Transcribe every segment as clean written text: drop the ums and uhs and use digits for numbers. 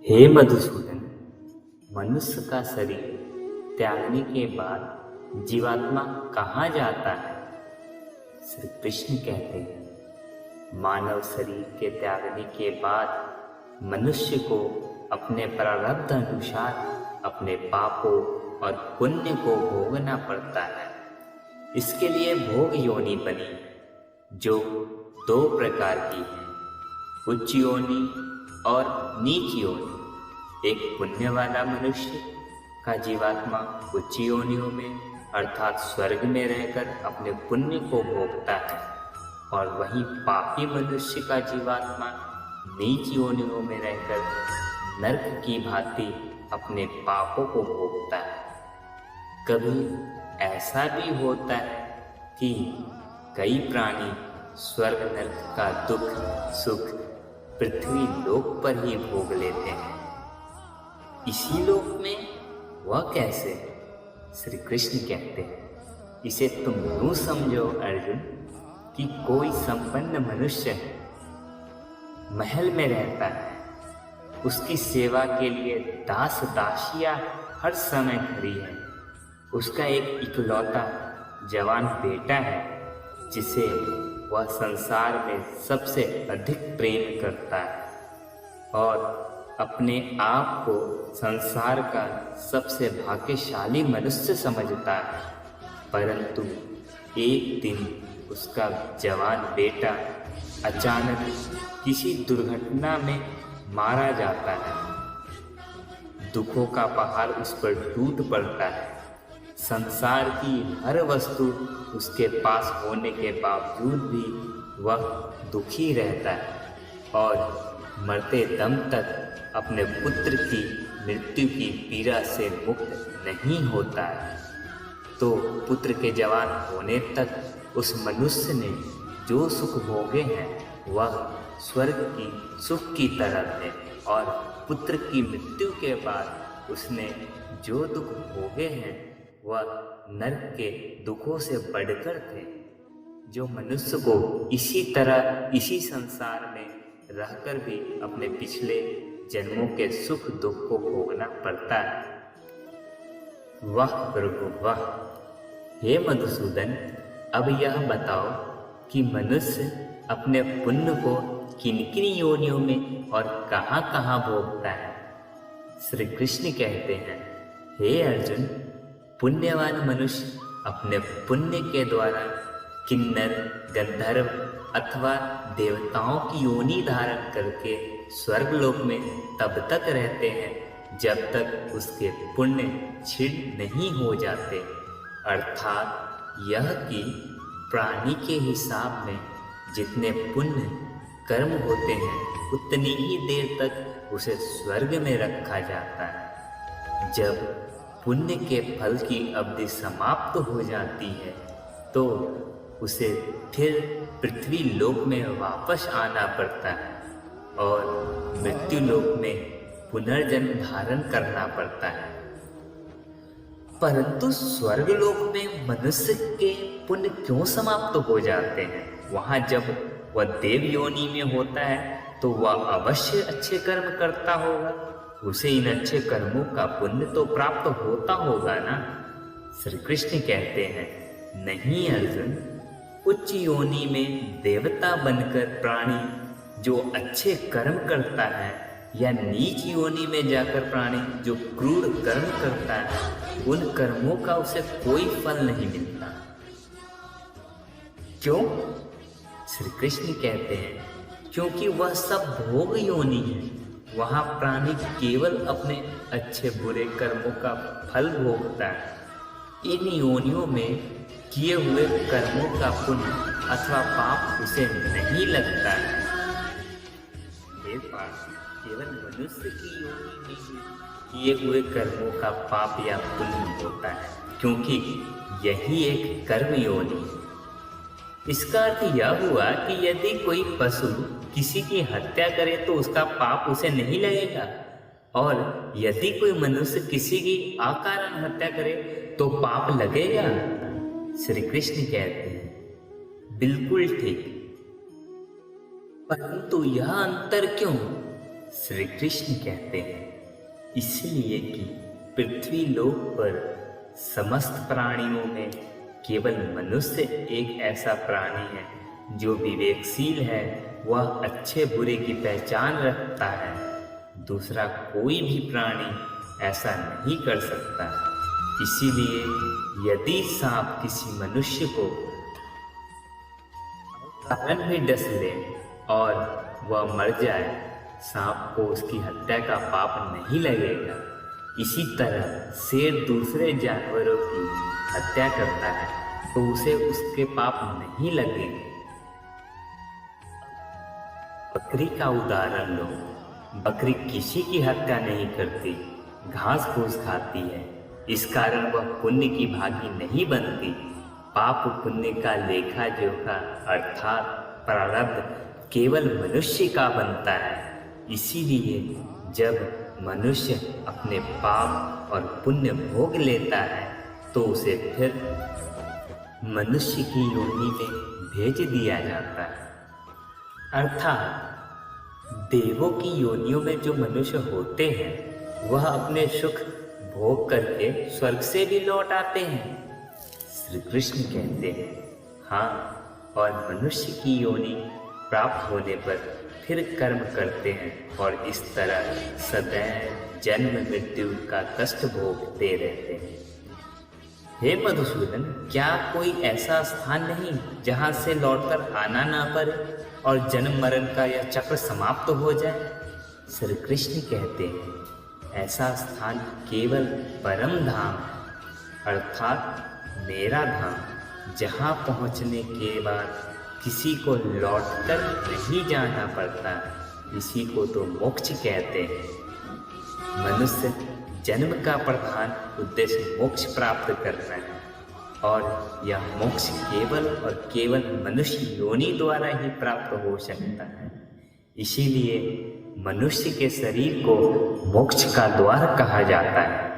हे मधुसूदन, मनुष्य का शरीर त्यागने के बाद जीवात्मा कहाँ जाता है? श्री कृष्ण कहते हैं, मानव शरीर के त्यागने के बाद मनुष्य को अपने प्रारब्ध अनुसार अपने पापों और पुण्य को भोगना पड़ता है। इसके लिए भोग योनि बनी, जो दो प्रकार की है, उच्च योनि और नीच योनि। एक पुण्य वाला मनुष्य का जीवात्मा उच्च योनियों में अर्थात स्वर्ग में रहकर अपने पुण्य को भोगता है, और वहीं पापी मनुष्य का जीवात्मा नीच योनियों में रहकर नरक की भांति अपने पापों को भोगता है। कभी ऐसा भी होता है कि कई प्राणी स्वर्ग नरक का दुख सुख पृथ्वी लोक पर ही भोग लेते हैं। इसी लोक में वह कैसे? श्री कृष्ण कहते हैं, इसे तुम यूं समझो अर्जुन कि कोई संपन्न मनुष्य है, महल में रहता है, उसकी सेवा के लिए दास दासियां हर समय खड़ी है। उसका एक इकलौता जवान बेटा है जिसे वह संसार में सबसे अधिक प्रेम करता है और अपने आप को संसार का सबसे भाग्यशाली मनुष्य समझता है। परंतु एक दिन उसका जवान बेटा अचानक किसी दुर्घटना में मारा जाता है। दुखों का पहाड़ उस पर टूट पड़ता है। संसार की हर वस्तु उसके पास होने के बावजूद भी वह दुखी रहता है और मरते दम तक अपने पुत्र की मृत्यु की पीड़ा से मुक्त नहीं होता है। तो पुत्र के जवान होने तक उस मनुष्य ने जो सुख भोगे हैं वह स्वर्ग की सुख की तरह थे, और पुत्र की मृत्यु के बाद उसने जो दुख भोगे हैं वह नरक के दुखों से बढ़कर थे। जो मनुष्य को इसी तरह इसी संसार में रहकर भी अपने पिछले जन्मों के सुख दुख को भोगना पड़ता है। वाह प्रभु वाह! हे मधुसूदन, अब यह बताओ कि मनुष्य अपने पुण्य को किन किन योनियों में और कहाँ कहाँ भोगता है? श्री कृष्ण कहते हैं, हे अर्जुन, पुण्यवान मनुष्य अपने पुण्य के द्वारा किन्नर गंधर्व अथवा देवताओं की योनि धारण करके स्वर्गलोक में तब तक रहते हैं जब तक उसके पुण्य क्षीण नहीं हो जाते। अर्थात यह कि प्राणी के हिसाब में जितने पुण्य कर्म होते हैं उतनी ही देर तक उसे स्वर्ग में रखा जाता है। जब पुण्य के फल की अवधि समाप्त हो जाती है तो उसे फिर पृथ्वी लोक में वापस आना पड़ता है और मृत्यु लोक में पुनर्जन्म धारण करना पड़ता है। परंतु स्वर्ग लोक में मनुष्य के पुण्य क्यों समाप्त हो जाते हैं? वहां जब वह देव योनि में होता है तो वह अवश्य अच्छे कर्म करता होगा, उसे इन अच्छे कर्मों का पुण्य तो प्राप्त होता होगा ना? श्री कृष्ण कहते हैं, नहीं अर्जुन, उच्च योनि में देवता बनकर प्राणी जो अच्छे कर्म करता है या नीच योनि में जाकर प्राणी जो क्रूर कर्म करता है, उन कर्मों का उसे कोई फल नहीं मिलता। क्यों? श्री कृष्ण कहते हैं, क्योंकि वह सब भोग योनि है। वहां प्राणी केवल अपने अच्छे बुरे कर्मों का फल भोगता है। इन योनियों में किए हुए कर्मों का पुण्य अथवा पाप उसे नहीं लगता है। हे पाप, केवल मनुष्य की योनि में ही किए हुए कर्मों का पाप या पुण्य होता है, क्योंकि यही एक कर्म योनि है। इसका अर्थ यह हुआ कि यदि कोई पशु किसी की हत्या करे तो उसका पाप उसे नहीं लगेगा, और यदि कोई मनुष्य किसी की अकारण हत्या करे तो पाप लगेगा। श्री कृष्ण कहते हैं, बिल्कुल ठीक, परंतु यह अंतर क्यों? श्री कृष्ण कहते हैं, इसलिए कि पृथ्वी लोक पर समस्त प्राणियों में केवल मनुष्य एक ऐसा प्राणी है जो विवेकशील है, वह अच्छे बुरे की पहचान रखता है। दूसरा कोई भी प्राणी ऐसा नहीं कर सकता। इसीलिए यदि सांप किसी मनुष्य को कारण में डस ले और वह मर जाए, सांप को उसकी हत्या का पाप नहीं लगेगा। इसी तरह शेर दूसरे जानवरों की हत्या करता है तो उसे उसके पाप नहीं लगेंगे। बकरी का उदाहरण लो। बकरी किसी की हत्या नहीं करती, घास फूस खाती है। इस कारण वह पुण्य की भागी नहीं बनती। पाप पुण्य का लेखा जोखा अर्थात प्रारब्ध केवल मनुष्य का बनता है। इसीलिए जब मनुष्य अपने पाप और पुण्य भोग लेता है तो उसे फिर मनुष्य की योनि में भेज दिया जाता है। अर्थात देवों की योनियों में जो मनुष्य होते हैं वह अपने सुख भोग करके स्वर्ग से भी लौट आते हैं। श्री कृष्ण कहते हैं, हाँ, और मनुष्य की योनि प्राप्त होने पर फिर कर्म करते हैं और इस तरह सदैव जन्म मृत्यु का कष्ट भोगते रहते हैं। हे मधुसूदन, क्या कोई ऐसा स्थान नहीं जहाँ से लौटकर आना ना पड़े और जन्म मरण का यह चक्र समाप्त हो जाए? श्री कृष्ण कहते हैं, ऐसा स्थान केवल परम धाम अर्थात मेरा धाम, जहाँ पहुँचने के बाद किसी को लौटकर नहीं जाना पड़ता, इसी को तो मोक्ष कहते हैं। मनुष्य जन्म का प्रधान उद्देश्य मोक्ष प्राप्त करना है और यह मोक्ष केवल और केवल मनुष्य योनि द्वारा ही प्राप्त हो सकता है। इसीलिए मनुष्य के शरीर को मोक्ष का द्वार कहा जाता है।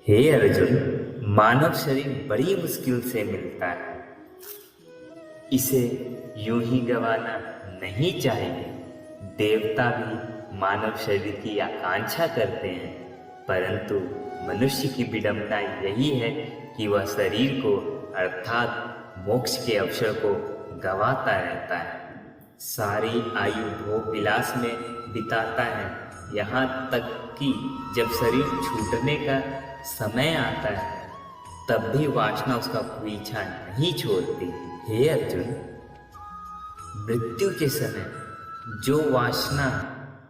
हे अर्जुन, मानव शरीर बड़ी मुश्किल से मिलता है। इसे यूं ही गंवाना नहीं चाहिए। देवता भी मानव शरीर की आकांक्षा करते हैं, परंतु मनुष्य की विडंबना यही है कि वह शरीर को अर्थात मोक्ष के अवसर को गंवाता रहता है। सारी आयु भोग विलास में बिताता है, यहाँ तक कि जब शरीर छूटने का समय आता है तब भी वासना उसका पीछा नहीं छोड़ती। हे अर्जुन, मृत्यु के समय जो वासना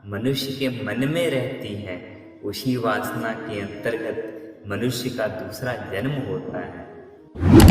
मनुष्य के मन में रहती है, उसी वासना के अंतर्गत मनुष्य का दूसरा जन्म होता है।